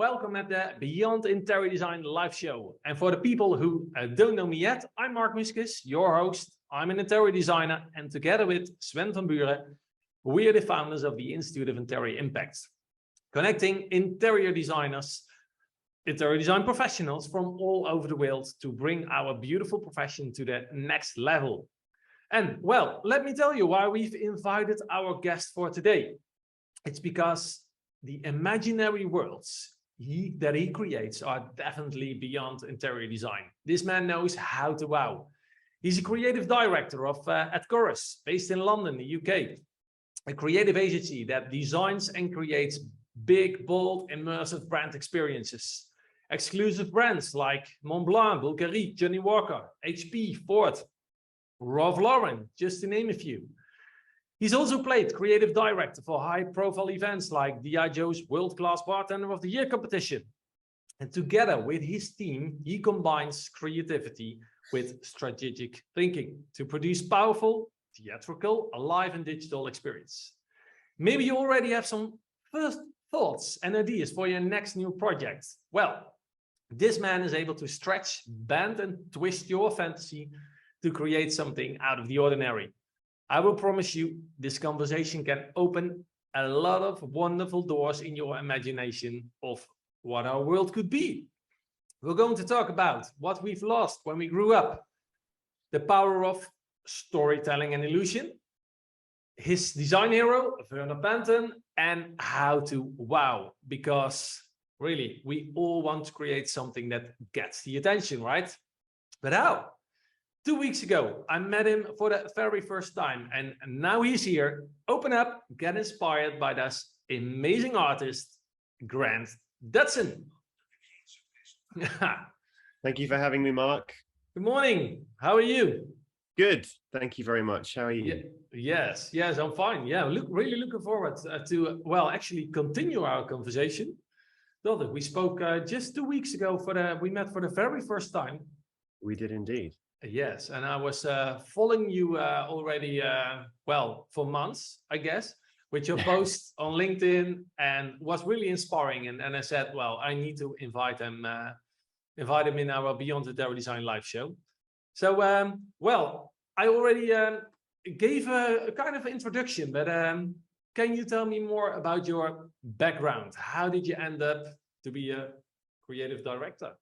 Welcome at the Beyond Interior Design live show. And for the people who don't know me yet, I'm Mark Muskes, your host. I'm an interior designer, and together with Sven van Buren, we are the founders of the Institute of Interior Impact, connecting interior designers, interior design professionals from all over the world to bring our beautiful profession to the next level. And well, let me tell you why we've invited our guest for today. It's because the imaginary worlds that he creates are definitely beyond interior design. This man knows how to wow. He's a creative director of at Chorus, based in London, the UK, a creative agency that designs and creates big, bold, immersive brand experiences. Exclusive brands like Montblanc, Bulgari, Johnny Walker, HP, Ford, Ralph Lauren, just to name a few. He's also played creative director for high-profile events like D.I. Joe's World-Class Bartender of the Year competition. And together with his team, he combines creativity with strategic thinking to produce powerful, theatrical, alive and digital experience. Maybe you already have some first thoughts and ideas for your next new project. Well, this man is able to stretch, bend and twist your fantasy to create something out of the ordinary. I will promise you this conversation can open a lot of wonderful doors in your imagination of what our world could be. We're going to talk about what we've lost when we grew up, the power of storytelling and illusion, his design hero, Werner Panton, and how to wow, because really, we all want to create something that gets the attention, right? But how? 2 weeks ago, I met him for the very first time, and now he's here. Open up, get inspired by this amazing artist, Grant Dudson. Thank you for having me, Mark. Good morning. How are you? Good. Thank you very much. How are you? Yes, I'm fine. Yeah, really looking forward to, well, actually continue our conversation. We spoke just 2 weeks ago we met for the very first time. We did indeed. Yes, and I was following you already, well, for months, I guess, with your posts on LinkedIn, and was really inspiring. And I said, well, I need to invite him in our Beyond Interior Design live show. So, well, I already gave a kind of introduction, but can you tell me more about your background? How did you end up to be a creative director?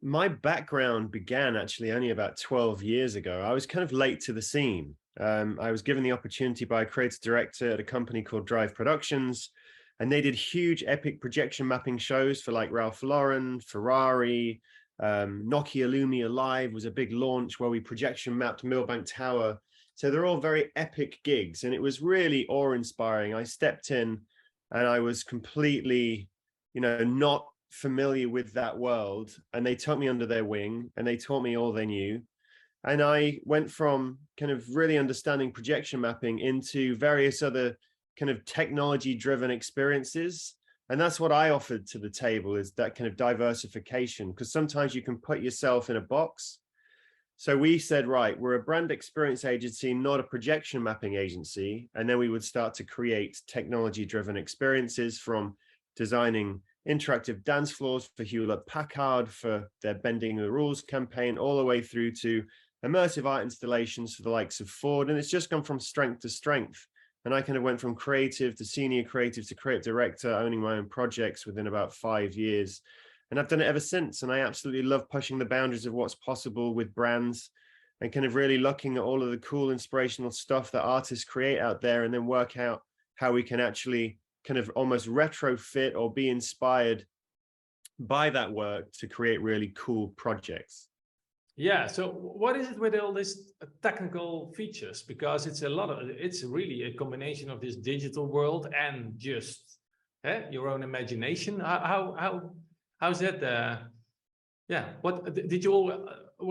My background began actually only about 12 years ago. I was kind of late to the scene. I was given the opportunity by a creative director at a company called Drive Productions, and they did huge epic projection mapping shows for like Ralph Lauren, Ferrari, Nokia Lumia Live was a big launch where we projection mapped Millbank Tower. So they're all very epic gigs, and it was really awe-inspiring. I stepped in and I was completely, not familiar with that world, and they took me under their wing and they taught me all they knew. And I went from kind of really understanding projection mapping into various other kind of technology driven experiences. And that's what I offered to the table, is that kind of diversification, because sometimes you can put yourself in a box. So we said, right, we're a brand experience agency, not a projection mapping agency. And then we would start to create technology driven experiences, from designing interactive dance floors for Hewlett-Packard for their Bending the Rules campaign, all the way through to immersive art installations for the likes of Ford. And it's just gone from strength to strength. And I kind of went from creative to senior creative to creative director, owning my own projects within about 5 years. And I've done it ever since. And I absolutely love pushing the boundaries of what's possible with brands, and kind of really looking at all of the cool, inspirational stuff that artists create out there, and then work out how we can actually kind of almost retrofit or be inspired by that work to create really cool projects. Yeah, so what is it with all these technical features? Because it's it's really a combination of this digital world and just your own imagination. How's that? Yeah, what did you all?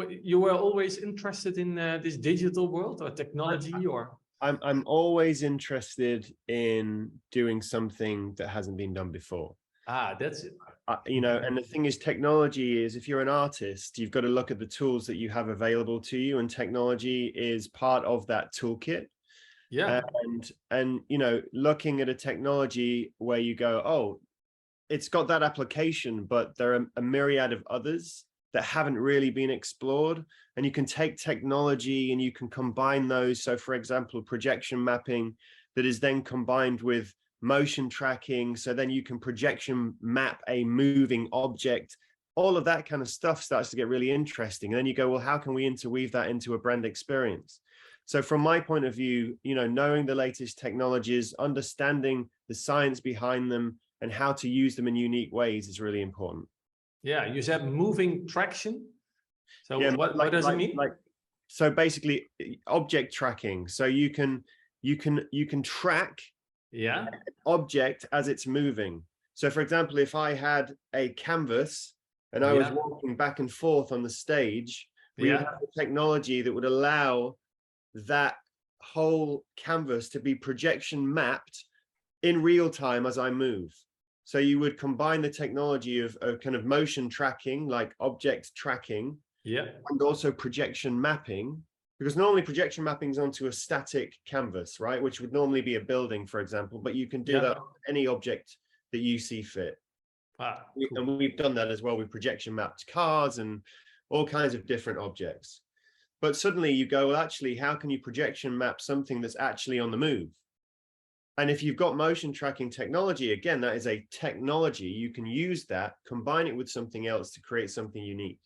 You were always interested in this digital world or technology, or? I'm always interested in doing something that hasn't been done before. That's it. And the thing is, technology is, if you're an artist, you've got to look at the tools that you have available to you, and technology is part of that toolkit. Yeah. And looking at a technology where you go, oh, it's got that application, but there are a myriad of others that haven't really been explored. And you can take technology and you can combine those. So for example, projection mapping that is then combined with motion tracking. So then you can projection map a moving object. All of that kind of stuff starts to get really interesting. And then you go, well, how can we interweave that into a brand experience? So from my point of view, you know, knowing the latest technologies, understanding the science behind them and how to use them in unique ways is really important. Yeah, you said moving traction. So Yeah, what does it mean? So basically object tracking. So you can track an object as it's moving. So for example, if I had a canvas and I was walking back and forth on the stage, we would have the technology that would allow that whole canvas to be projection mapped in real time as I move. So you would combine the technology of kind of motion tracking, like object tracking, and also projection mapping, because normally projection mapping is onto a static canvas, right? Which would normally be a building, for example, but you can do that on any object that you see fit. Cool. And we've done that as well. We projection mapped cars and all kinds of different objects. But suddenly you go, well, actually, how can you projection map something that's actually on the move? And if you've got motion tracking technology, again, that is a technology. You can use that, combine it with something else to create something unique.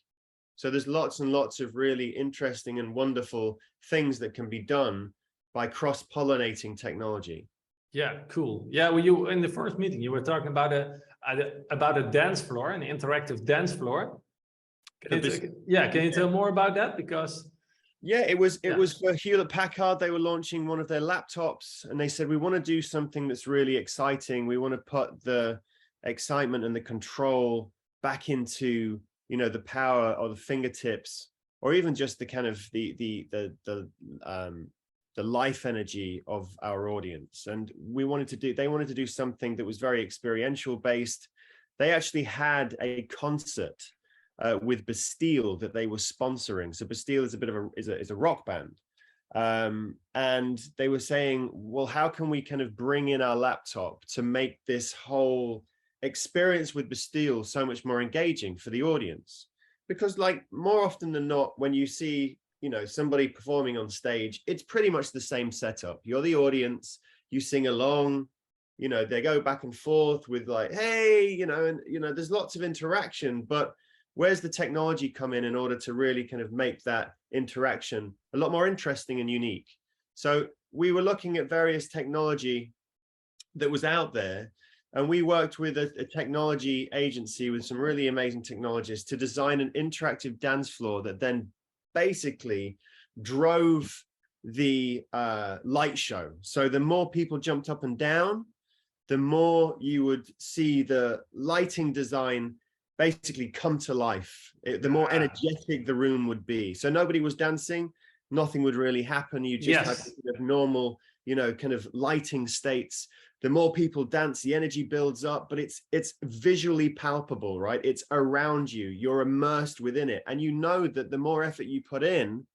So there's lots and lots of really interesting and wonderful things that can be done by cross-pollinating technology. Yeah, cool. Yeah, well, you in the first meeting you were talking about a dance floor, an interactive dance floor. Can you tell more about that? Because it was for Hewlett Packard. They were launching one of their laptops, and they said, we want to do something that's really exciting. We want to put the excitement and the control back into, you know, the power or the fingertips, or even just the kind of the life energy of our audience. And they wanted to do something that was very experiential based. They actually had a concert with Bastille that they were sponsoring. So Bastille is a bit of a rock band. And they were saying, well, how can we kind of bring in our laptop to make this whole experience with Bastille so much more engaging for the audience? Because like more often than not, when you see, you know, somebody performing on stage, it's pretty much the same setup. You're the audience, you sing along, you know, they go back and forth with like, hey, you know, and, you know, there's lots of interaction, but where's the technology come in order to really kind of make that interaction a lot more interesting and unique? So we were looking at various technology that was out there, and we worked with a technology agency with some really amazing technologists to design an interactive dance floor that then basically drove the light show. So the more people jumped up and down, the more you would see the lighting design basically come to life. The more energetic the room would be. So nobody was dancing, nothing would really happen. You just had kind of normal, you know, kind of lighting states. The more people dance, the energy builds up, but it's visually palpable, right? It's around you, you're immersed within it. And you know that the more effort you put in,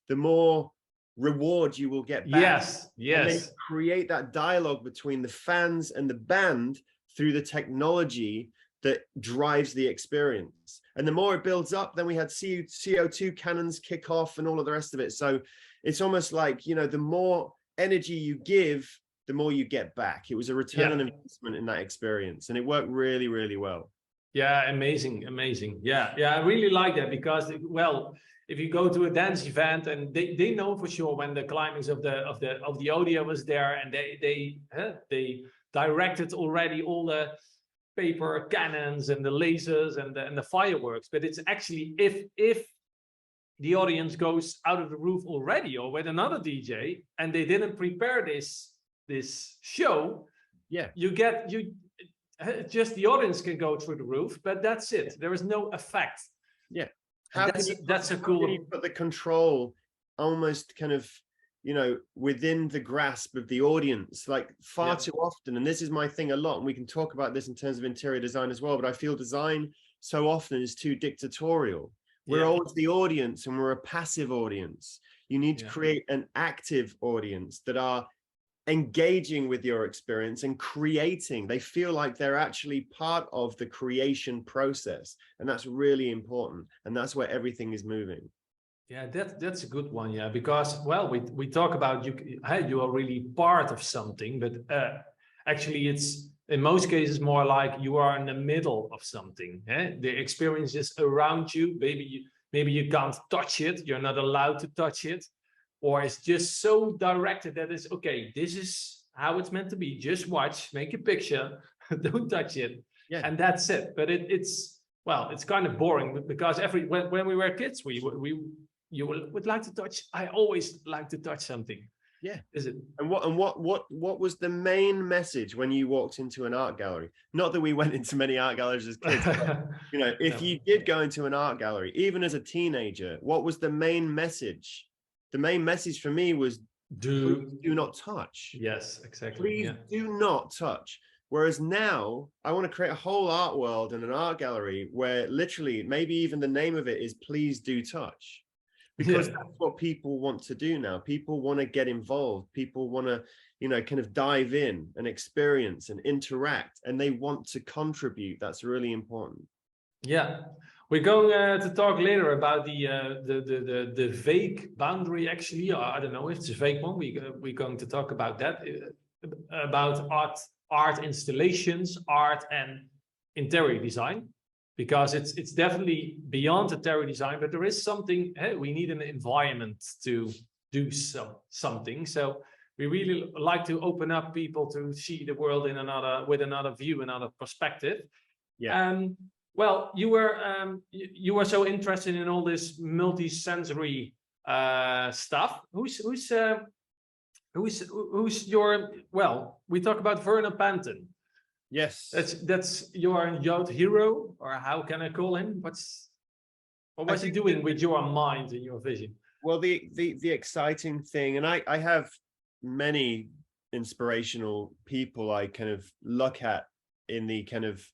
the more reward you will get back. Yes. And then you create that dialogue between the fans and the band through the technology that drives the experience. And the more it builds up, then we had CO2 cannons kick off and all of the rest of it. So it's almost like, you know, the more energy you give, the more you get back. It was a return on investment in that experience, and it worked really, really well. Yeah, amazing. Yeah, I really like that, because, well, if you go to a dance event, and they know for sure when the climax of the audio was there, and they directed already all the paper cannons and the lasers and the fireworks. But it's actually if the audience goes out of the roof already, or with another DJ, and they didn't prepare this show, just the audience can go through the roof, but that's it. There is no effect. That's a cool. How can you put the control almost kind of, you know, within the grasp of the audience, like far too often. And this is my thing a lot, and we can talk about this in terms of interior design as well, but I feel design so often is too dictatorial. We're always the audience, and we're a passive audience. You need to create an active audience that are engaging with your experience and creating. They feel like they're actually part of the creation process, and that's really important, and that's where everything is moving. Yeah, that's a good one. Yeah, because well, we talk about you are really part of something, but actually, it's in most cases more like you are in the middle of something. The experience is around you. Maybe you can't touch it. You're not allowed to touch it, or it's just so directed that it's okay. This is how it's meant to be. Just watch, make a picture, don't touch it, Yeah. and that's it. But it's well, it's kind of boring because when we were kids, you would like to touch. I always like to touch something. Yeah. Is it? And what was the main message when you walked into an art gallery? Not that we went into many art galleries as kids, but, you know, if you did go into an art gallery, even as a teenager, what was the main message? The main message for me was do not touch. Yes, exactly. Please do not touch. Whereas now I want to create a whole art world and an art gallery where literally maybe even the name of it is please do touch. Because that's what people want to do now. People want to get involved. People want to, you know, kind of dive in and experience and interact, and they want to contribute. That's really important. Yeah, we're going to talk later about the vague boundary. Actually, I don't know if it's a vague one. We're going to talk about that, about art installations, art and interior design. Because it's definitely beyond interior design, but there is something. Hey, we need an environment to do something. So we really like to open up people to see the world in with another view, another perspective. Yeah. Well, you were so interested in all this multi-sensory stuff. Who's your? Well, we talk about Werner Panton. Yes, that's your yacht hero, or how can I call him? What was he doing with your mind and your vision? Well, the exciting thing, and I have many inspirational people I kind of look at in the kind of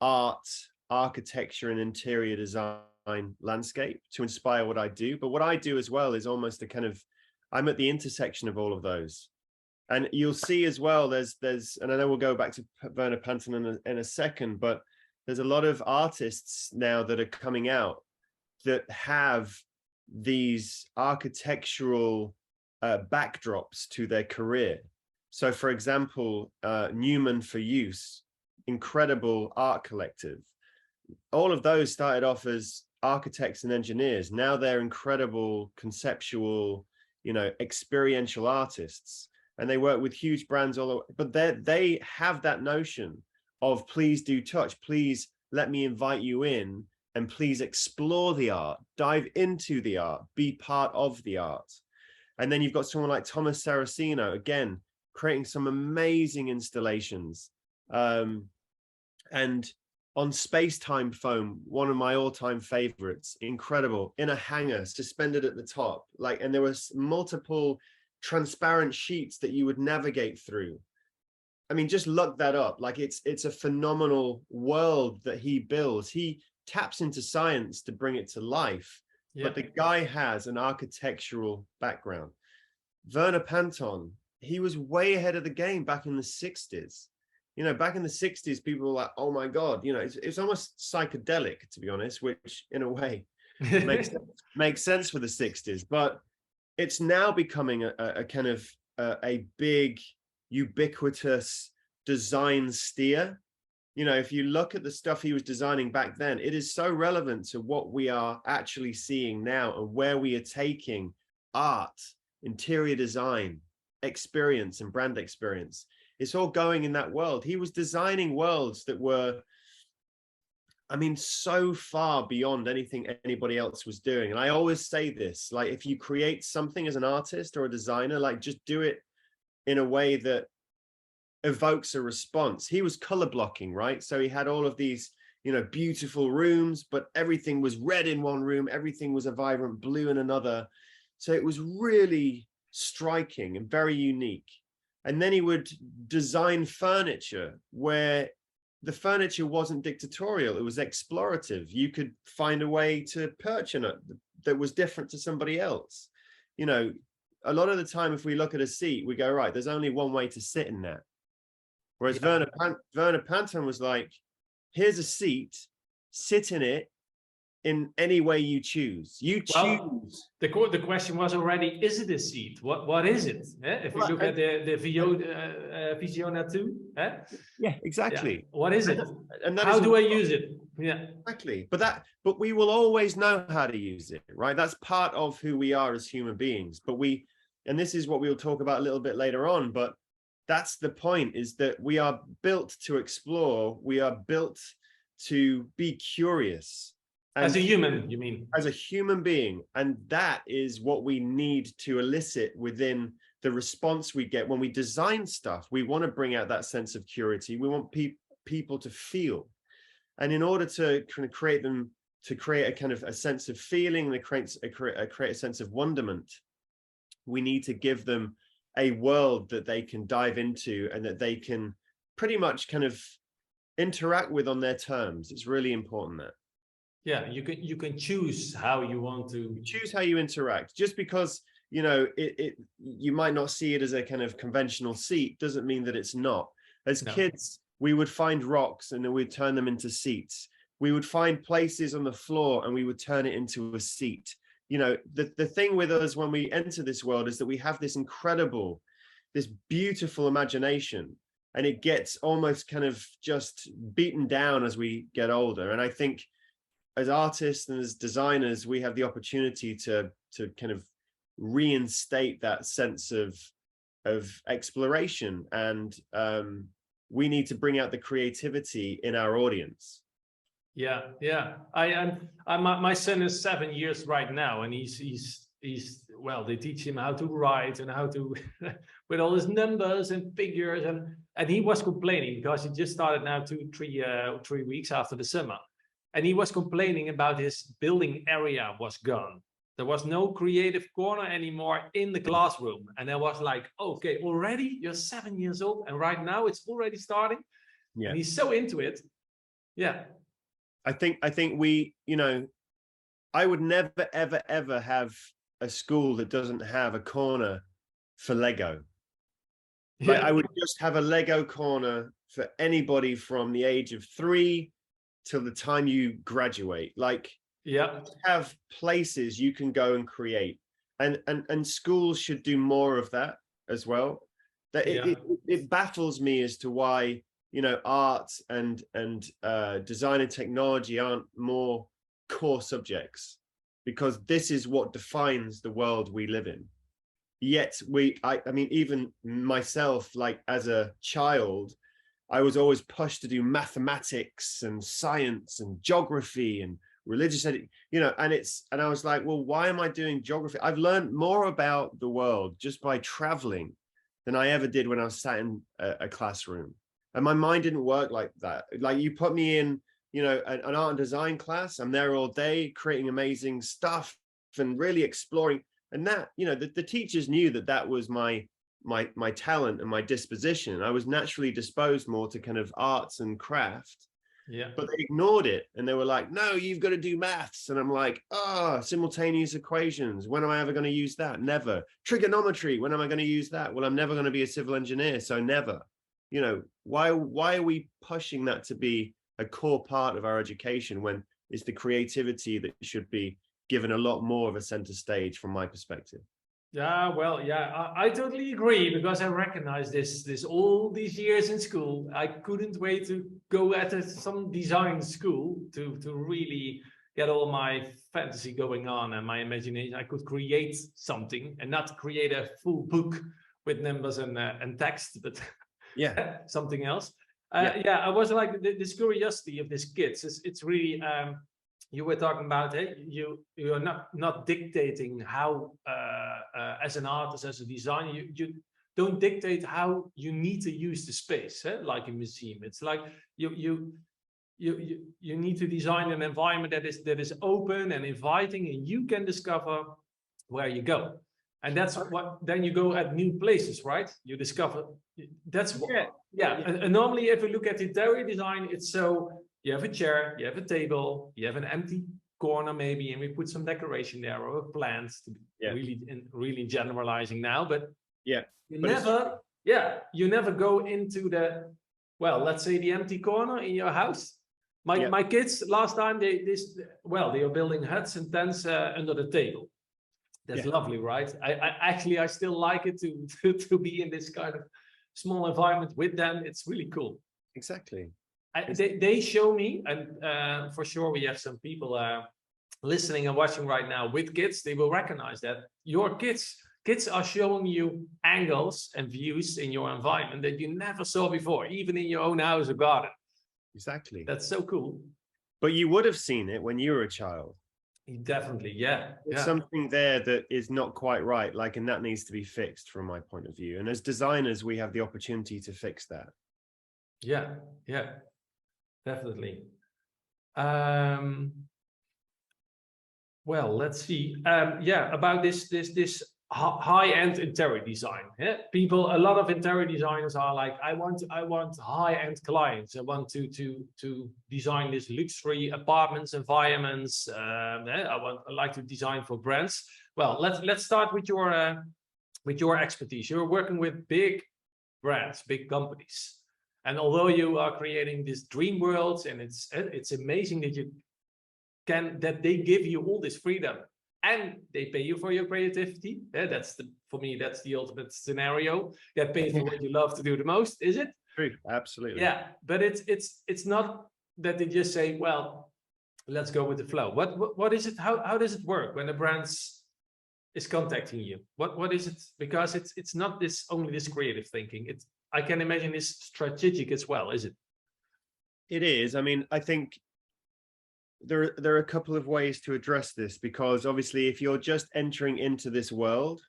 art, architecture, and interior design landscape to inspire what I do. But what I do as well is almost a kind of, I'm at the intersection of all of those. And you'll see as well, there's, and I know we'll go back to Werner Panton in a second, but there's a lot of artists now that are coming out that have these architectural backdrops to their career. So for example, Newman for Use, incredible art collective. All of those started off as architects and engineers. Now they're incredible conceptual, you know, experiential artists. And they work with huge brands all over, but they have that notion of please do touch, please let me invite you in, and please explore the art, dive into the art, be part of the art. And then you've got someone like Thomas Saraceno, again, creating some amazing installations. And on space-time foam, one of my all-time favorites, incredible, in a hanger, suspended at the top, like, and there was multiple transparent sheets that you would navigate through. I mean, just look that up. Like it's a phenomenal world that he builds. He taps into science to bring it to life, but the guy has an architectural background. Werner Panton, he was way ahead of the game back in the 60s. You know, back in the 60s, people were like, oh my God, you know, it's almost psychedelic, to be honest, which in a way makes sense for the 60s. But it's now becoming a kind of a big ubiquitous design steer. You know, if you look at the stuff he was designing back then, it is so relevant to what we are actually seeing now and where we are taking art, interior design, experience, and brand experience. It's all going in that world. He was designing worlds that were, I mean, so far beyond anything anybody else was doing. And I always say this, like, if you create something as an artist or a designer, like, just do it in a way that evokes a response. He was color blocking, right? So he had all of these, you know, beautiful rooms, but everything was red in one room. Everything was a vibrant blue in another. So it was really striking and very unique. And then he would design furniture where the furniture wasn't dictatorial, it was explorative. You could find a way to perch in it that was different to somebody else. You know, a lot of the time, if we look at a seat, we go, right, there's only one way to sit in that. Whereas Werner Panton was like, here's a seat, sit in it in any way you choose. You choose. Well, the question was already, is it a seat? What is it? If we look at the Visiona 2, yeah, exactly. Yeah. What is it? And how do I use it? Yeah, exactly. But we will always know how to use it, right? That's part of who we are as human beings. But and this is what we'll talk about a little bit later on, but that's the point, is that we are built to explore. We are built to be curious. As a human, you mean? As a human being. And that is what we need to elicit within the response we get when we design stuff. We want to bring out that sense of curiosity. We want people to feel. And in order to kind of create a kind of a sense of feeling, and create a sense of wonderment, we need to give them a world that they can dive into and that they can pretty much kind of interact with on their terms. It's really important that. Yeah, you can choose how you want to choose how you interact. Just because, you know, you might not see it as a kind of conventional seat doesn't mean that it's not. As kids, we would find rocks and then we'd turn them into seats. We would find places on the floor and we would turn it into a seat. You know, the thing with us when we enter this world is that we have this this beautiful imagination, and it gets almost kind of just beaten down as we get older. And I think as artists and as designers, we have the opportunity to kind of reinstate that sense of exploration, and we need to bring out the creativity in our audience. Yeah. My son is 7 years right now, and he's well, they teach him how to write and how to with all his numbers and figures, and he was complaining because he just started now 3 weeks after the summer. And he was complaining about his building area was gone. There was no creative corner anymore in the classroom. And I was like, okay, already? You're 7 years old and right now it's already starting? Yeah. And he's so into it. Yeah. I think we, you know, I would never, ever, ever have a school that doesn't have a corner for Lego. Like, I would just have a Lego corner for anybody from the age of 3 till the time you graduate. Like, have places you can go and create, and schools should do more of that as well. That it baffles me as to why, you know, art and design and technology aren't more core subjects, because this is what defines the world we live in. Yet I mean, even myself, like as a child, I was always pushed to do mathematics and science and geography and religious, you know, and I was like, well, why am I doing geography? I've learned more about the world just by traveling than I ever did when I was sat in a classroom. And my mind didn't work like that. Like, you put me in, you know, an art and design class, I'm there all day creating amazing stuff and really exploring. And that, you know, the teachers knew that was my talent and my disposition. I was naturally disposed more to kind of arts and craft. Yeah. But they ignored it, and they were like, no, you've got to do maths. And I'm like, simultaneous equations. When am I ever going to use that? Never. Trigonometry. When am I going to use that? Well, I'm never going to be a civil engineer, so never. You know, why are we pushing that to be a core part of our education when it's the creativity that should be given a lot more of a center stage from my perspective? Yeah, well, yeah, I totally agree, because I recognize this all these years in school. I couldn't wait to go at some design school to really get all my fantasy going on and my imagination. I could create something and not create a full book with numbers and text, but something else. I was like, this curiosity of these kids, it's really you were talking about it. You are not dictating how as an artist, as a designer, you don't dictate how you need to use the space, like a museum. It's like you need to design an environment that is open and inviting, and you can discover where you go. And that's what, then you go at new places, right? You discover, that's what, And normally if you look at interior design, it's so, you have a chair, you have a table, you have an empty corner maybe, and we put some decoration there or plants to be really generalizing now, but you never, you never go into the, well, let's say the empty corner in your house. My kids last time they are building huts and tents under the table. That's lovely, right? I still like it to be in this kind of small environment with them. It's really cool. Exactly. They show me, and for sure we have some people listening and watching right now with kids. They will recognize that your kids are showing you angles and views in your environment that you never saw before, even in your own house or garden. Exactly. That's so cool. But you would have seen it when you were a child. Definitely, There's something there that is not quite right, like, and that needs to be fixed from my point of view. And as designers, we have the opportunity to fix that. Yeah, definitely. Well, let's see. About this high-end interior design. People, a lot of interior designers are like, I want high-end clients. I want to design this luxury apartments environments. I like to design for brands. Well, let's start with your expertise. You're working with big brands, big companies, and although you are creating these dream worlds, and it's amazing that they give you all this freedom. And they pay you for your creativity. For me, that's the ultimate scenario. Get paid for what you love to do the most, is it? True, absolutely. Yeah, but it's not that they just say, well, let's go with the flow. What is it? How does it work when a brand is contacting you? What is it? Because it's not only this creative thinking. I can imagine it's strategic as well, is it? It is. I mean, I think there are a couple of ways to address this, because obviously if you're just entering into this world,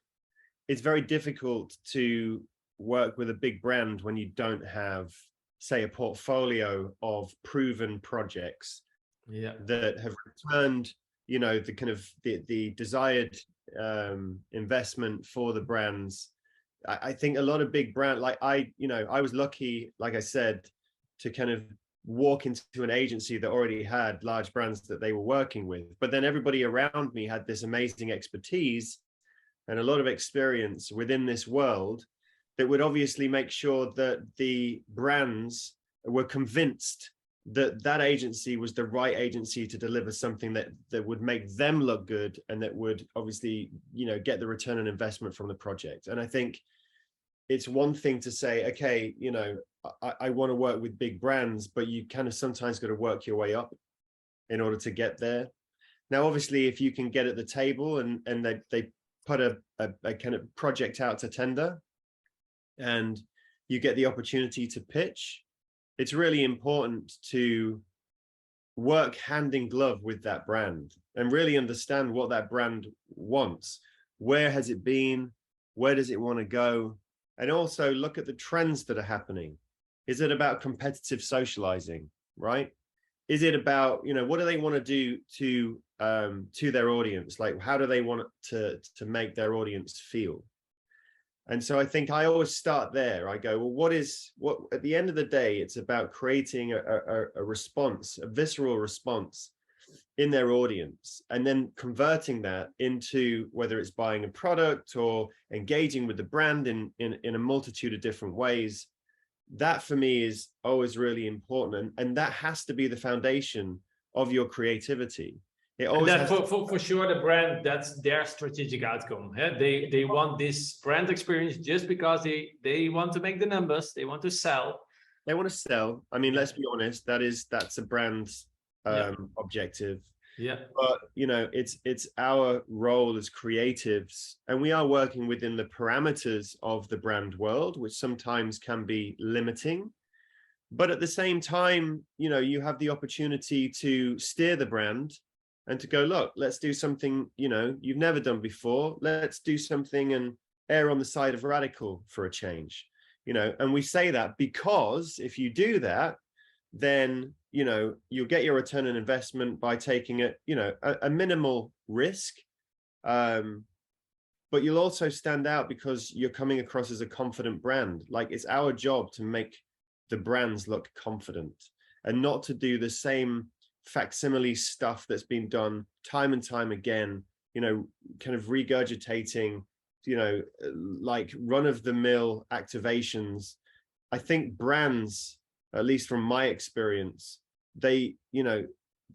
it's very difficult to work with a big brand when you don't have, say, a portfolio of proven projects that have returned, the kind of the desired investment for the brands. I think a lot of big brands, like I was lucky, like I said, to kind of walk into an agency that already had large brands that they were working with. But then everybody around me had this amazing expertise and a lot of experience within this world that would obviously make sure that the brands were convinced that that agency was the right agency to deliver something that would make them look good and that would obviously, get the return on investment from the project. And I think it's one thing to say, okay, I want to work with big brands, but you kind of sometimes got to work your way up in order to get there. Now, obviously, if you can get at the table and they put a kind of project out to tender and you get the opportunity to pitch, it's really important to work hand in glove with that brand and really understand what that brand wants. Where has it been? Where does it want to go? And also look at the trends that are happening. Is it about competitive socializing, right? Is it about, what do they want to do to their audience? Like, how do they want to make their audience feel? And so I think I always start there. I go, well, what at the end of the day, it's about creating a response, a visceral response in their audience, and then converting that into whether it's buying a product or engaging with the brand in a multitude of different ways. That for me is always really important, and that has to be the foundation of your creativity. It always has for sure, the brand, that's their strategic outcome. They want this brand experience just because they want to make the numbers, they want to sell. They want to sell. I mean, let's be honest, that's a brand's objective. But it's our role as creatives, and we are working within the parameters of the brand world, which sometimes can be limiting. But at the same time, you have the opportunity to steer the brand and to go, look, let's do something you've never done before. Let's do something and err on the side of radical for a change. And we say that because if you do that, then you'll get your return on investment by taking a minimal risk, but you'll also stand out because you're coming across as a confident brand. Like, it's our job to make the brands look confident and not to do the same facsimile stuff that's been done time and time again, you know, kind of regurgitating, you know, like run-of-the-mill activations. I think brands, at least from my experience, they, you know,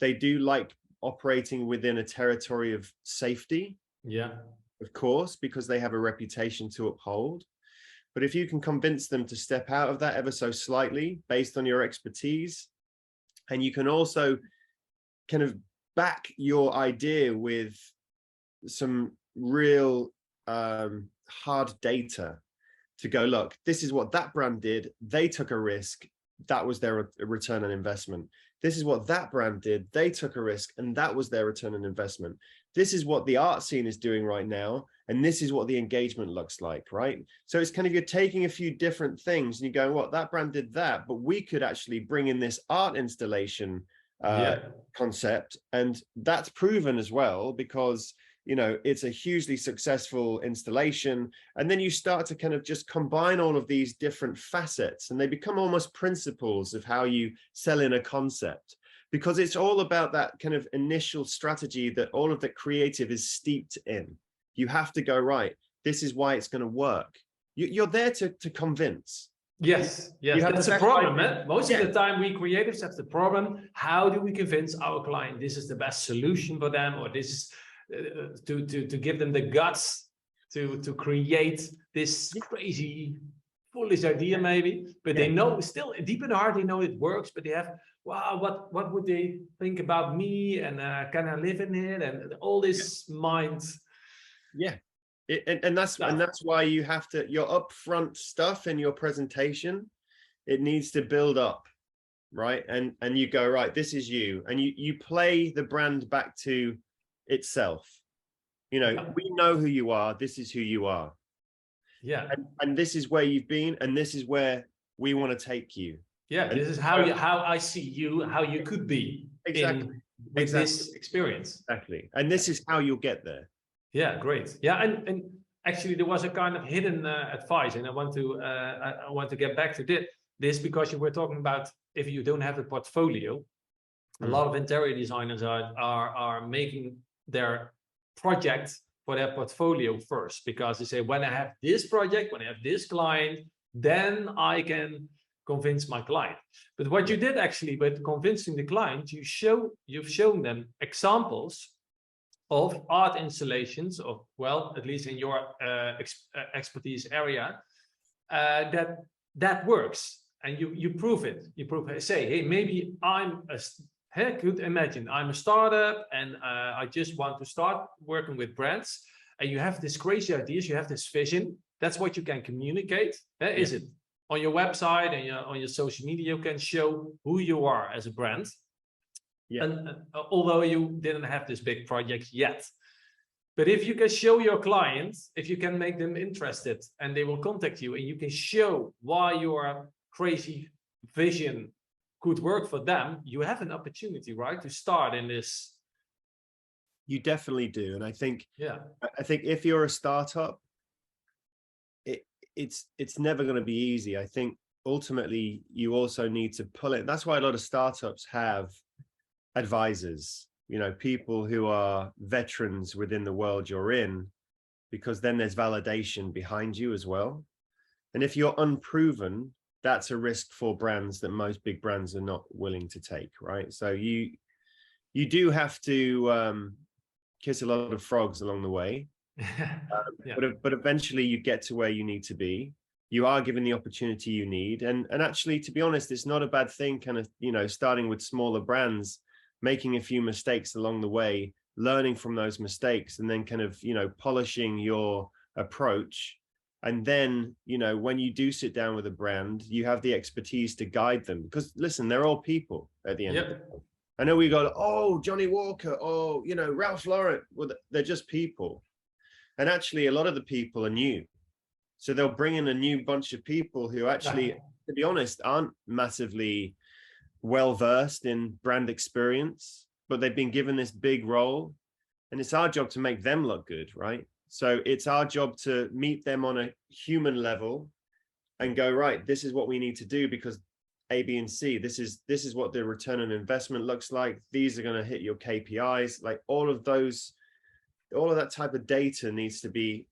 they do like operating within a territory of safety. Yeah. Of course, because they have a reputation to uphold. But if you can convince them to step out of that ever so slightly based on your expertise, and you can also kind of back your idea with some real hard data to go, look, this is what that brand did. They took a risk. That was their return on investment. This is what that brand did. They took a risk and that was their return on investment. This is what the art scene is doing right now. And this is what the engagement looks like, right? So it's kind of, you're taking a few different things and you're going, what, that brand did that, but we could actually bring in this art installation concept. And that's proven as well, because, you know, it's a hugely successful installation. And then you start to kind of just combine all of these different facets and they become almost principles of how you sell in a concept, because it's all about that kind of initial strategy that all of the creative is steeped in. You have to go, right, this is why it's going to work. You're there to convince. Yes, yes, that's a problem. Most of the time we creatives have the problem. How do we convince our client this is the best solution for them, or this is to give them the guts to create this crazy foolish idea maybe, but they know still deep in the heart they know it works, but they have, wow, what would they think about me, and can I live in it, and all this mind. And that's why you have to, your upfront stuff in your presentation, it needs to build up, right? And you go, right, this is you, and you play the brand back to itself. You know, we know who you are. This is who you are. Yeah. And this is where you've been, and this is where we want to take you. Yeah. And this is how I see you, how you could be with this experience. Exactly. And this is how you'll get there. Yeah, great. Yeah, and actually there was a kind of hidden advice, and I want to get back to this because you were talking about if you don't have a portfolio. A lot of interior designers are making their project for their portfolio first, because they say, when I have this project, when I have this client, then I can convince my client. But what you did actually with convincing the client, you've shown them examples of art installations of, well, at least in your expertise area, that works, and you prove it. You say, hey, maybe could imagine I'm a startup and I just want to start working with brands, and you have this crazy ideas, you have this vision. That's what you can communicate. Is it on your website and on your social media? You can show who you are as a brand. Yeah. And although you didn't have this big project yet, but if you can show your clients, if you can make them interested and they will contact you, and you can show why your crazy vision could work for them, you have an opportunity, right, to start in this. You definitely do. And I think, I think if you're a startup, it's never going to be easy. I think ultimately you also need to pull it. That's why a lot of startups have advisors, you know, people who are veterans within the world you're in, because then there's validation behind you as well. And if you're unproven, that's a risk for brands that most big brands are not willing to take, right? So you do have to kiss a lot of frogs along the way, but eventually you get to where you need to be. You are given the opportunity you need, and actually, to be honest, it's not a bad thing, kind of, you know, starting with smaller brands, making a few mistakes along the way, learning from those mistakes, and then kind of, you know, polishing your approach. And then, you know, when you do sit down with a brand, you have the expertise to guide them, because listen, they're all people at the end of the day. I know we got, oh, Johnny Walker, oh, you know, Ralph Lauren. Well, they're just people. And actually, a lot of the people are new. So they'll bring in a new bunch of people who actually, to be honest, aren't massively well-versed in brand experience, but they've been given this big role, and it's our job to make them look good, right? So it's our job to meet them on a human level and go, right, this is what we need to do, because A, B, and C. This is what the return on investment looks like. These are going to hit your KPIs. Like all of that type of data needs to be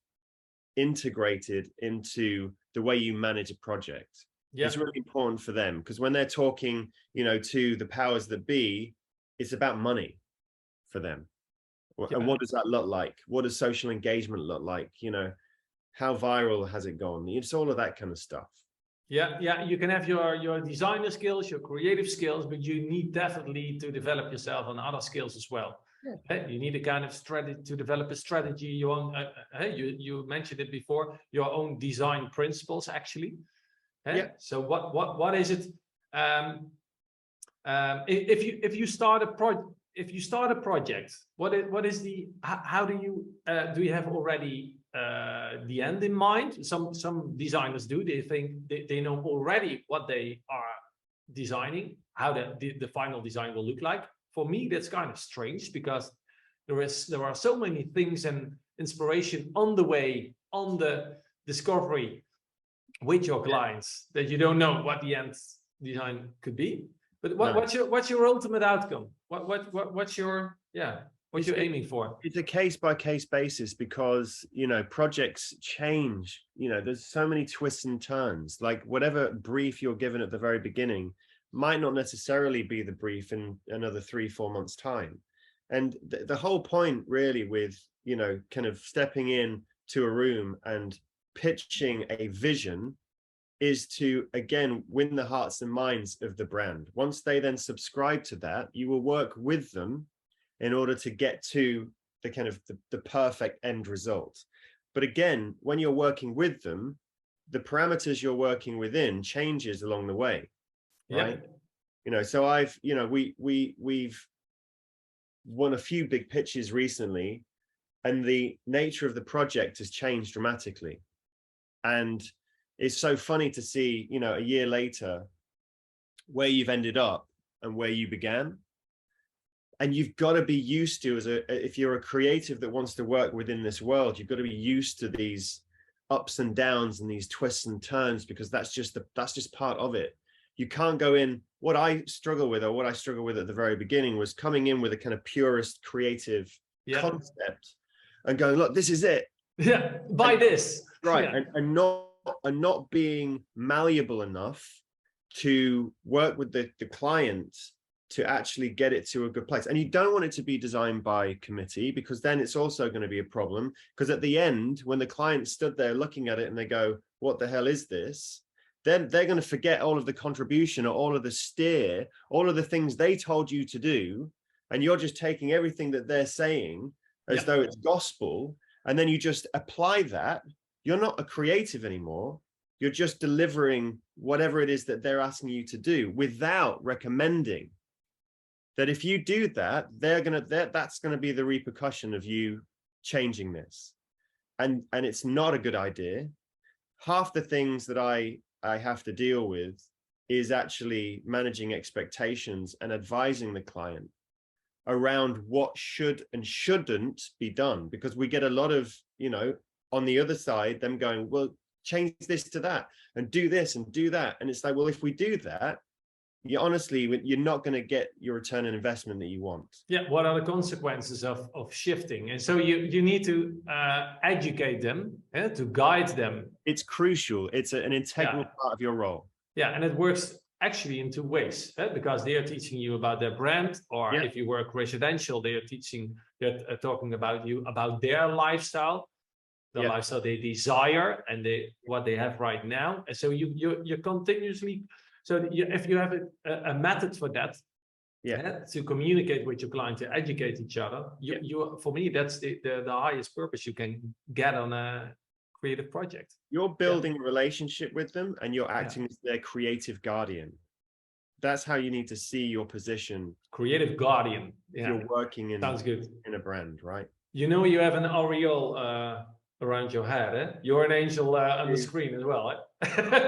integrated into the way you manage a project. Yeah. It's really important for them, because when they're talking, to the powers that be, it's about money for them. Yeah. And what does that look like? What does social engagement look like? How viral has it gone? It's all of that kind of stuff. Yeah, you can have your designer skills, your creative skills, but you need definitely to develop yourself on other skills as well. Yeah. You need a kind of strategy to develop a strategy. You mentioned it before, your own design principles, actually. Yeah. So what is it? If you start a project, what is the how do you have already the end in mind? Some designers do. They think they know already what they are designing, how the final design will look like. For me, that's kind of strange, because there are so many things and inspiration on the way, on the discovery with your clients, that you don't know what the end design could be. But what's your ultimate outcome? What's your what you're aiming for? It's a case by case basis, because projects change. There's so many twists and turns. Like whatever brief you're given at the very beginning might not necessarily be the brief in another 3-4 months time. And the whole point really with kind of stepping in to a room and pitching a vision is to, again, win the hearts and minds of the brand. Once they then subscribe to that, you will work with them in order to get to the kind of the perfect end result. But again, when you're working with them, the parameters you're working within changes along the way, right? Yeah. So we've won a few big pitches recently, and the nature of the project has changed dramatically. And it's so funny to see, a year later, where you've ended up and where you began. And you've got to be used to, if you're a creative that wants to work within this world, you've got to be used to these ups and downs and these twists and turns, because that's just part of it. You can't go in. What I struggle with at the very beginning was coming in with a kind of purist creative concept and going, look, this is it. Yeah, buy this. Right. Yeah. And not being malleable enough to work with the client to actually get it to a good place. And you don't want it to be designed by committee, because then it's also going to be a problem, because at the end, when the client stood there looking at it and they go, what the hell is this? Then they're going to forget all of the contribution or all of the steer, all of the things they told you to do. And you're just taking everything that they're saying as though it's gospel. And then you just apply that. You're not a creative anymore. You're just delivering whatever it is that they're asking you to do, without recommending that if you do that, that's going to be the repercussion of you changing this. And it's not a good idea. Half the things that I have to deal with is actually managing expectations and advising the client around what should and shouldn't be done, because we get a lot of, on the other side, them going, well, change this to that and do this and do that. And it's like, well, if we do that, you're not going to get your return on investment that you want. Yeah. What are the consequences of shifting? And so you need to educate them, to guide them. It's crucial. It's an integral part of your role. Yeah. And it works actually in two ways, because they are teaching you about their brand, or if you work residential, they're talking about you, about their lifestyle, the lifestyle they desire, and what they have right now. And so you're continuously. So if you have a method for that, to communicate with your client, to educate each other, for me, that's the highest purpose you can get on a creative project. You're building a relationship with them, and you're acting as their creative guardian. That's how you need to see your position. Creative guardian. Yeah. You're working Sounds good. In a brand, right? You have an aureole around your head. You're an angel on the screen as well,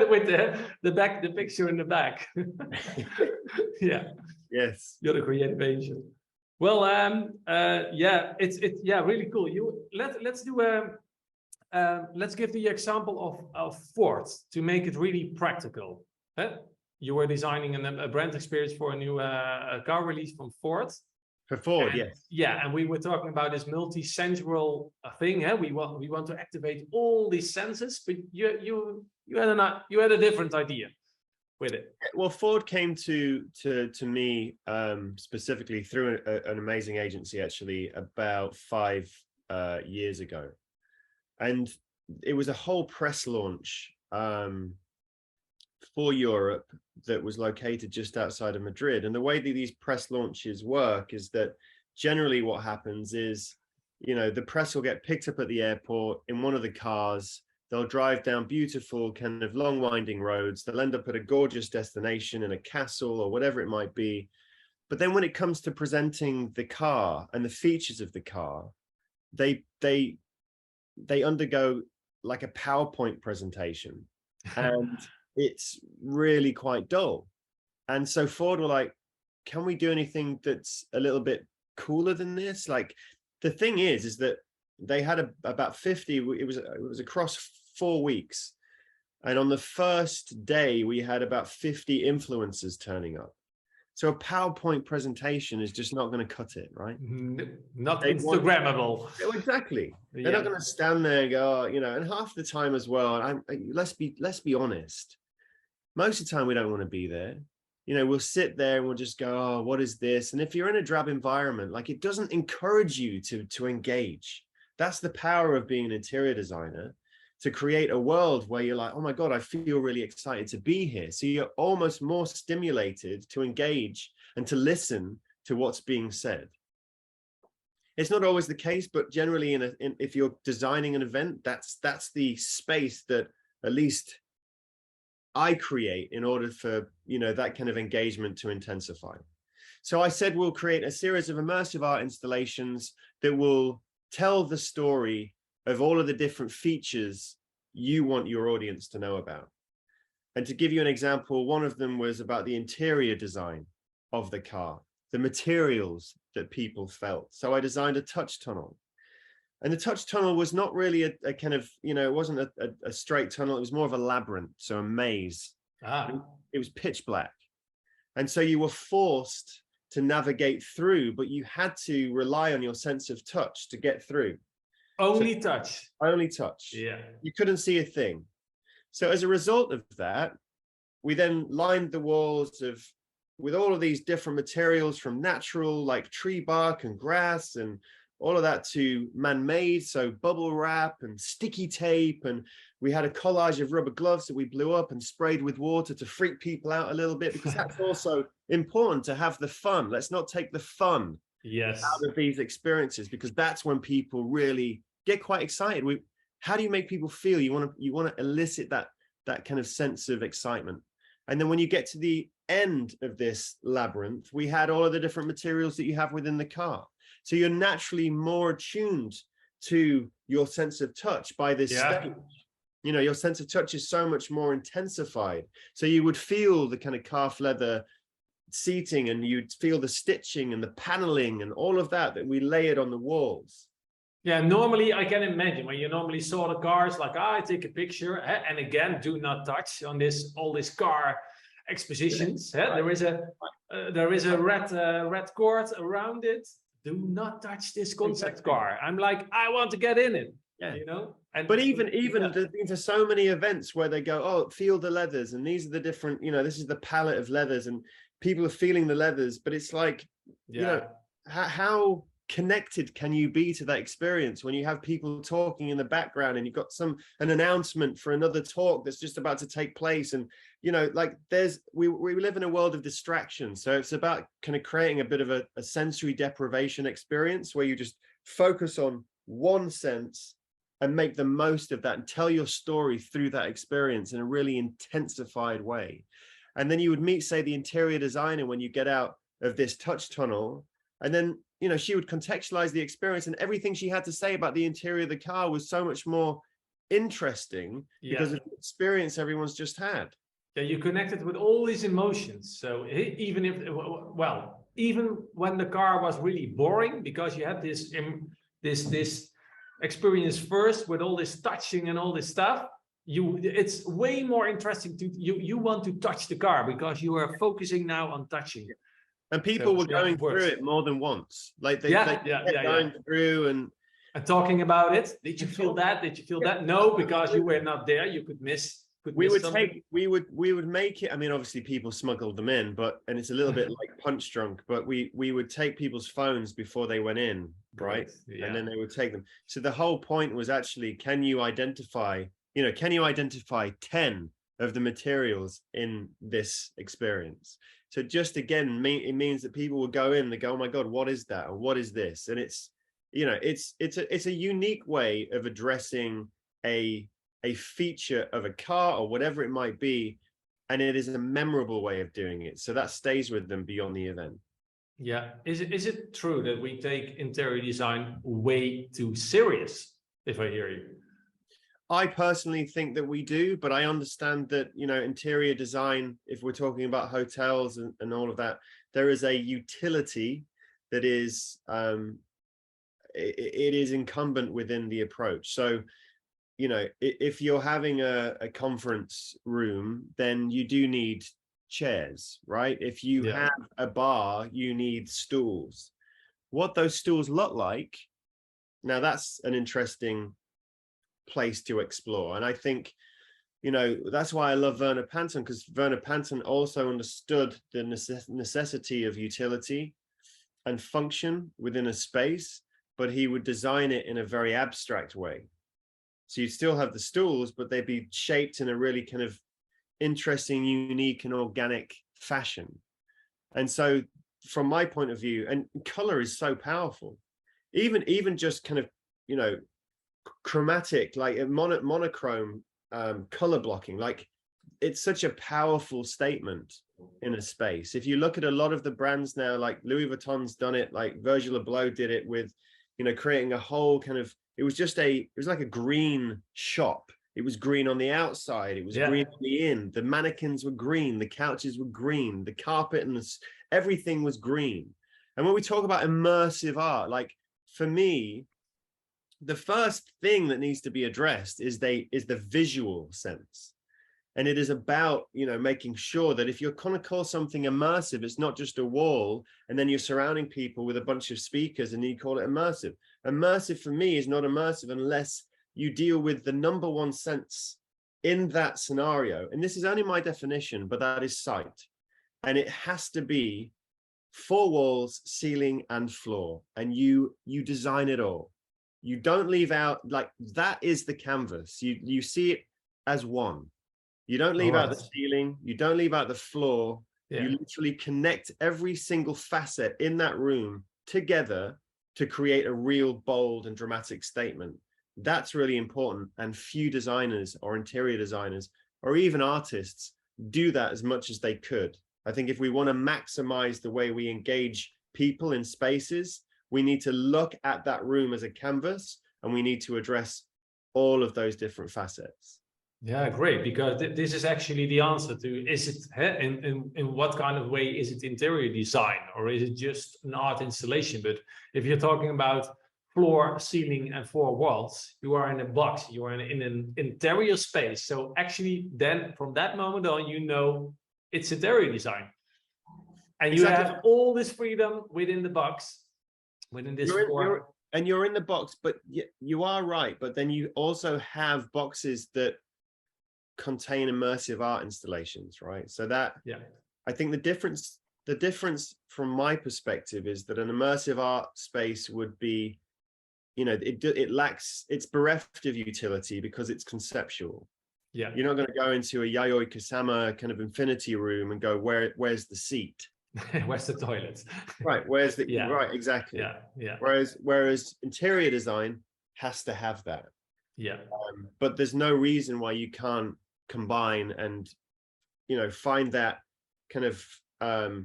with the picture in the back. Yeah. Yes. You're the creative angel. Well, it's really cool. Let's give the example of Ford to make it really practical. you were designing a brand experience for a new car release from Ford. For Ford, And, yes. Yeah, and we were talking about this multi-sensual thing. We want to activate all these senses, but you had a different idea with it. Well, Ford came to me specifically through an amazing agency, actually, about 5 years ago, and it was a whole press launch for Europe that was located just outside of Madrid. And the way that these press launches work is that generally what happens is, the press will get picked up at the airport in one of the cars. They'll drive down beautiful kind of long winding roads. They'll end up at a gorgeous destination in a castle or whatever it might be. But then when it comes to presenting the car and the features of the car, they undergo like a PowerPoint presentation, and it's really quite dull. And so Ford were like, can we do anything that's a little bit cooler than this? Like, the thing is that they had about 50, it was across 4 weeks. And on the first day, we had about 50 influencers turning up. So a PowerPoint presentation is just not going to cut it, right? Not Instagrammable. Exactly. They're not going to stand there and go, and half the time as well, let's be honest. Most of the time we don't want to be there. We'll sit there and we'll just go, oh, what is this? And if you're in a drab environment, like, it doesn't encourage you to engage. That's the power of being an interior designer, to create a world where you're like, oh my God, I feel really excited to be here. So you're almost more stimulated to engage and to listen to what's being said. It's not always the case, but generally if you're designing an event, that's the space that at least I create in order for, that kind of engagement to intensify. So I said, we'll create a series of immersive art installations that will tell the story of all of the different features you want your audience to know about. And to give you an example, one of them was about the interior design of the car, the materials that people felt. So I designed a touch tunnel. And the touch tunnel was not really a kind of, it wasn't a straight tunnel. It was more of a labyrinth, so a maze. It was pitch black. And so you were forced to navigate through, but you had to rely on your sense of touch to get through. Only touch. Only touch. Yeah. You couldn't see a thing. So as a result of that, we then lined the walls with all of these different materials, from natural, like tree bark and grass, and all of that, to man-made, so bubble wrap and sticky tape. And we had a collage of rubber gloves that we blew up and sprayed with water to freak people out a little bit, because that's also important, to have the fun. Let's not take the fun out of these experiences, because that's when people really get quite excited. How do you make people feel? You want to elicit that kind of sense of excitement. And then when you get to the end of this labyrinth, we had all of the different materials that you have within the car. So you're naturally more attuned to your sense of touch by this stage. Your sense of touch is so much more intensified. So you would feel the kind of calf leather seating, and you'd feel the stitching and the paneling and all of that we layered on the walls. Yeah, normally I can imagine when you normally saw the cars, like, I take a picture, and again, do not touch on all these car expositions. There is a red cord around it. Do not touch this concept car. I'm like, I want to get in it. Yeah. And but even for so many events where they go, oh, feel the leathers, and these are the different, this is the palette of leathers, and people are feeling the leathers, but it's like, how connected can you be to that experience when you have people talking in the background, and you've got an announcement for another talk that's just about to take place, and like we live in a world of distraction. So it's about kind of creating a bit of a sensory deprivation experience where you just focus on one sense and make the most of that and tell your story through that experience in a really intensified way. And then you would meet, say, the interior designer when you get out of this touch tunnel, and then she would contextualize the experience, and everything she had to say about the interior of the car was so much more interesting because of the experience everyone's just had. Yeah, you connected with all these emotions. So even when the car was really boring, because you had this experience first with all this touching and all this stuff, it's way more interesting to you want to touch the car because you are focusing now on touching. And people were going through it more than once. Like they kept going through and talking about it. Did you feel that? Did you feel that? No, because you were not there. You could miss. We would make it. I mean, obviously people smuggled them in, and it's a little bit like punch drunk, but we would take people's phones before they went in, right? Yeah. And then they would take them. So the whole point was actually, can you identify 10 of the materials in this experience? So just again, it means that people will go in, they go, oh my God, what is that? Or what is this? And it's a unique way of addressing a feature of a car or whatever it might be. And it is a memorable way of doing it. So that stays with them beyond the event. Yeah. Is it true that we take interior design way too serious, if I hear you? I personally think that we do, but I understand that, interior design, if we're talking about hotels and all of that, there is a utility that is, it is incumbent within the approach. So, if you're having a conference room, then you do need chairs, right? If you have a bar, you need stools. What those stools look like, now that's an interesting place to explore. And I think, that's why I love Werner Panton, because Werner Panton also understood the necessity of utility and function within a space, but he would design it in a very abstract way. So you'd still have the stools, but they'd be shaped in a really kind of interesting, unique and organic fashion. And so from my point of view, and color is so powerful, even just kind of, chromatic, like a monochrome color blocking, like it's such a powerful statement in a space. If you look at a lot of the brands now, like Louis Vuitton's done it, like Virgil Abloh did it with, creating a whole kind of, it was like a green shop. It was green on the outside. It was green on the in. The mannequins were green. The couches were green. The carpet and everything was green. And when we talk about immersive art, like for me, the first thing that needs to be addressed is the visual sense. And it is about, making sure that if you're going to call something immersive, it's not just a wall and then you're surrounding people with a bunch of speakers and you call it immersive. Immersive for me is not immersive unless you deal with the number one sense in that scenario. And this is only my definition, but that is sight. And it has to be 4 walls, ceiling and floor. And you design it all. You don't leave out, like that is the canvas. You see it as one. You don't leave out the ceiling. You don't leave out the floor. Yeah. You literally connect every single facet in that room together to create a real bold and dramatic statement. That's really important. And few designers or interior designers or even artists do that as much as they could. I think if we want to maximize the way we engage people in spaces, we need to look at that room as a canvas and we need to address all of those different facets. Yeah, great, because this is actually the answer to, is it, in what kind of way is it interior design or is it just an art installation? But if you're talking about floor, ceiling and 4 walls, you are in a box, you are in an interior space. So actually then from that moment on, it's interior design. And you have all this freedom within the box, within this floor. And you're in the box, but you are right. But then you also have boxes that contain immersive art installations, right? So that, I think the difference from my perspective is that an immersive art space would be, it's bereft of utility because it's conceptual. Yeah, you're not going to go into a Yayoi Kusama kind of infinity room and go, where's the seat? Where's the toilet? Right, where's the right, exactly. Yeah. Whereas interior design has to have that. Yeah. But there's no reason why you can't combine and find that kind of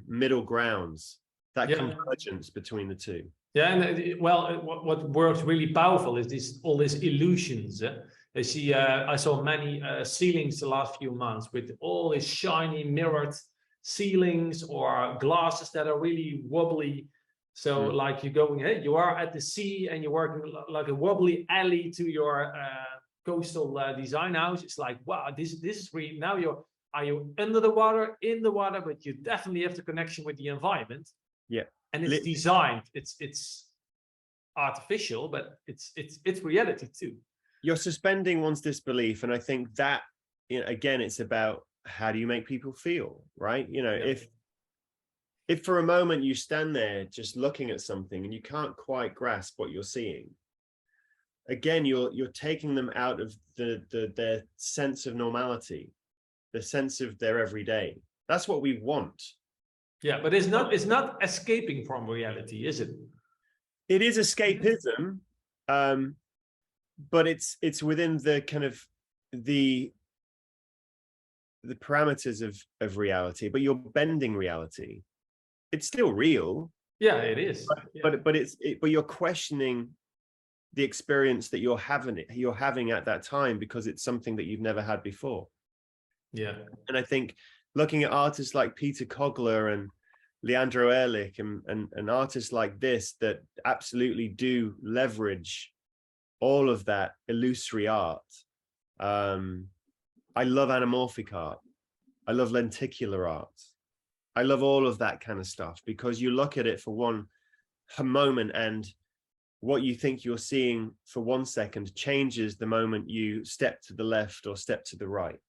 middle grounds, that convergence between the two. Yeah, and what works really powerful is all these illusions. I saw many ceilings the last few months with all these shiny mirrored ceilings or glasses that are really wobbly. So like you're going, you are at the sea and you're working like a wobbly alley to your coastal design house, it's like, wow, this is really, now are you under the water, in the water, but you definitely have the connection with the environment. Yeah. And it's designed, it's artificial, but it's reality too. You're suspending one's disbelief, and I think that, you know, again, it's about how do you make people feel, right? You know, Yeah. if for a moment you stand there just looking at something and you can't quite grasp what you're seeing, again, you're taking them out of their sense of normality, the sense of their everyday. That's what we want. Yeah, but it's not escaping from reality, is it? It is escapism, but it's within the kind of the parameters of reality, but you're bending reality. It's still real. Yeah, it is. But you're questioning the experience that you're having at that time, because it's something that you've never had before. Yeah. And I think looking at artists like Peter Cogler and Leandro Ehrlich and artists like this that absolutely do leverage all of that illusory art. I love anamorphic art. I love lenticular art. I love all of that kind of stuff, because you look at it for one moment, and what you think you're seeing for 1 second changes the moment you step to the left or step to the right.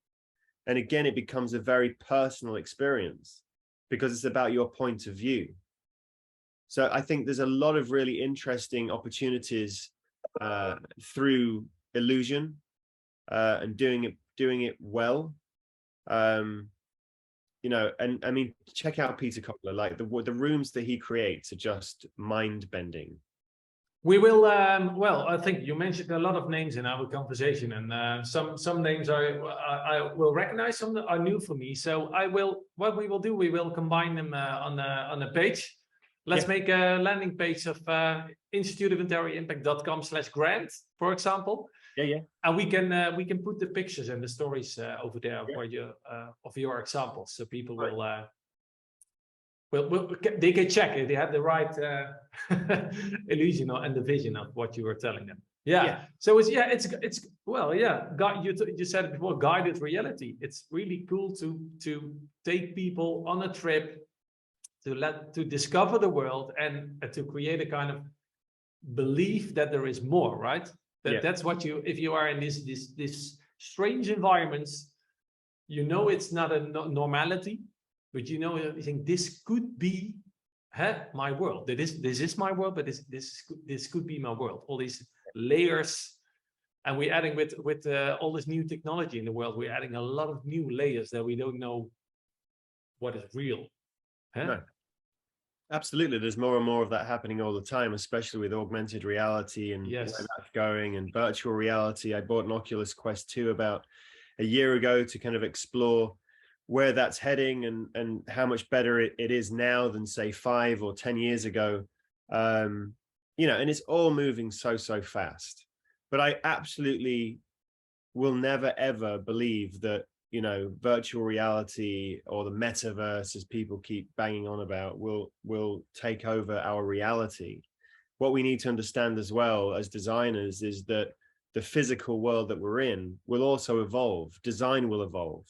And again, it becomes a very personal experience, because it's about your point of view. So I think there's a lot of really interesting opportunities through illusion and doing it well. You know, and I mean, check out Peter Cogler. Like the rooms that he creates are just mind-bending. We will, well, I think you mentioned a lot of names in our conversation, and some names I will recognize, some are new for me. So what we will do, we will combine them on a page. Let's make a landing page of instituteofinteriorimpact.com/grant, for example. Yeah. And we can put the pictures and the stories over there for you of your examples, so people will they can check if they have the right illusion and the vision of what you were telling them. Yeah. So it's well, yeah. You said it before, guided reality. It's really cool to take people on a trip to discover the world and to create a kind of belief that there is more, right? That's what if you are in this strange environments, you know, it's not a normality, but you know, you think this could be my world. This is my world, but this could be my world. All these layers, and we're adding with all this new technology in the world, we're adding a lot of new layers that we don't know what is real. No. Absolutely, there's more and more of that happening all the time, especially with augmented reality and where that's going, and virtual reality. I bought an Oculus Quest 2 about a year ago to kind of explore where that's heading and how much better it is now than say 5 or 10 years ago. You know, and it's all moving so fast. But I absolutely will never ever believe that, you know, virtual reality or the metaverse, as people keep banging on about, will take over our reality. What we need to understand as well as designers is that the physical world that we're in will also evolve. Design will evolve,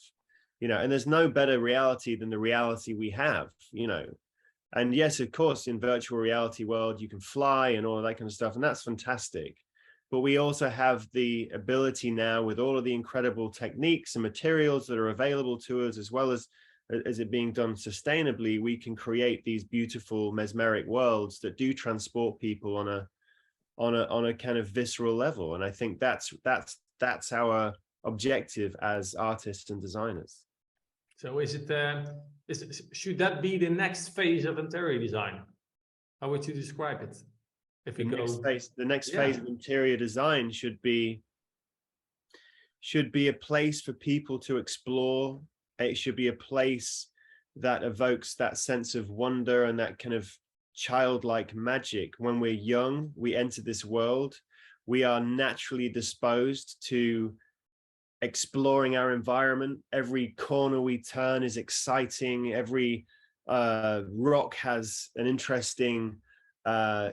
you know, and there's no better reality than the reality we have, you know. And yes, of course, in virtual reality world, you can fly and all of that kind of stuff, and that's fantastic. But we also have the ability now, with all of the incredible techniques and materials that are available to us, as well as it being done sustainably, we can create these beautiful mesmeric worlds that do transport people on a kind of visceral level. And I think that's our objective as artists and designers. So should that be the next phase of interior design? How would you describe it? The next phase of interior design should be a place for people to explore. It should be a place that evokes that sense of wonder and that kind of childlike magic. When we're young, we enter this world, we are naturally disposed to exploring our environment. Every corner we turn is exciting. Every rock has an interesting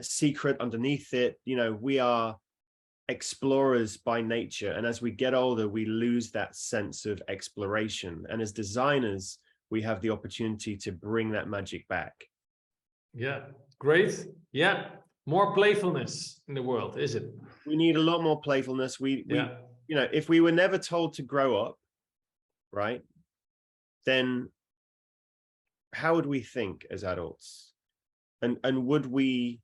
secret underneath it. You know, we are explorers by nature. And as we get older, we lose that sense of exploration. And as designers, we have the opportunity to bring that magic back. Yeah, great. Yeah, more playfulness in the world, is it? We need a lot more playfulness. You know, if we were never told to grow up, right, then how would we think as adults? And would we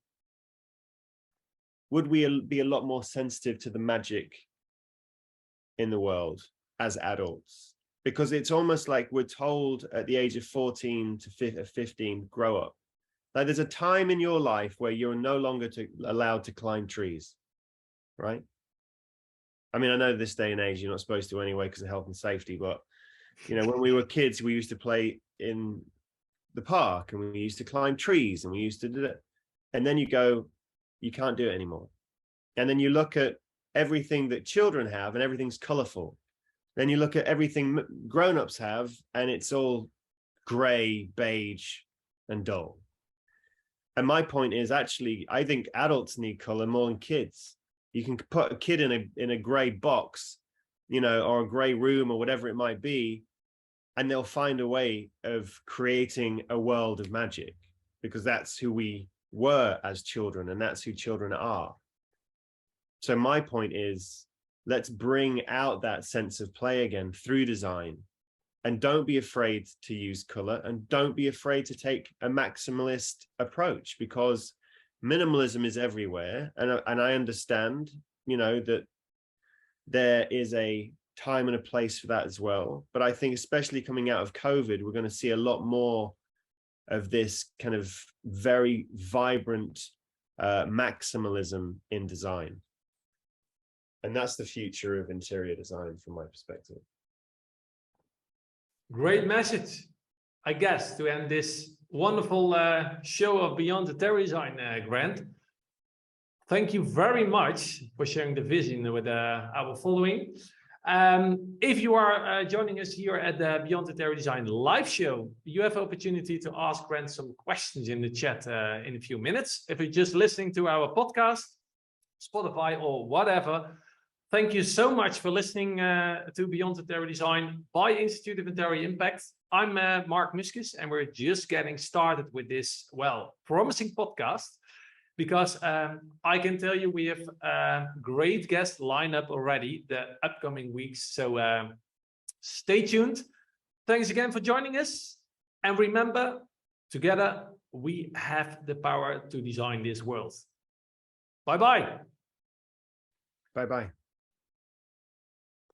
be a lot more sensitive to the magic in the world as adults? Because it's almost like we're told at the age of 14 to 15, grow up. Like there's a time in your life where you're no longer allowed to climb trees, right? I mean, I know this day and age you're not supposed to anyway because of health and safety, but you know, when we were kids, we used to play in the park and we used to climb trees and we used to do it. And then you go, you can't do it anymore. And then you look at everything that children have and everything's colorful. Then you look at everything grown-ups have and it's all gray, beige, and dull. And my point is actually, I think adults need color more than kids. You can put a kid in a gray box, you know, or a gray room or whatever it might be, and they'll find a way of creating a world of magic, because that's who we were as children and that's who children are. So my point is, let's bring out that sense of play again through design, and don't be afraid to use color, and don't be afraid to take a maximalist approach, because minimalism is everywhere. And I understand, you know, that there is a time and a place for that as well. But I think especially coming out of COVID, we're going to see a lot more of this kind of very vibrant maximalism in design. And that's the future of interior design from my perspective. Great message, I guess, to end this wonderful show of Beyond Interior Design, Grant. Thank you very much for sharing the vision with our following. If you are joining us here at the Beyond Interior Design live show, you have the opportunity to ask Grant some questions in the chat in a few minutes. If you're just listening to our podcast, Spotify or whatever, thank you so much for listening to Beyond Interior Design by Institute of Interior Impact. I'm Mark Muskes, and we're just getting started with this, well, promising podcast, because I can tell you we have a great guest lineup already the upcoming weeks. So stay tuned. Thanks again for joining us. And remember, together, we have the power to design this world. Bye-bye. Bye-bye.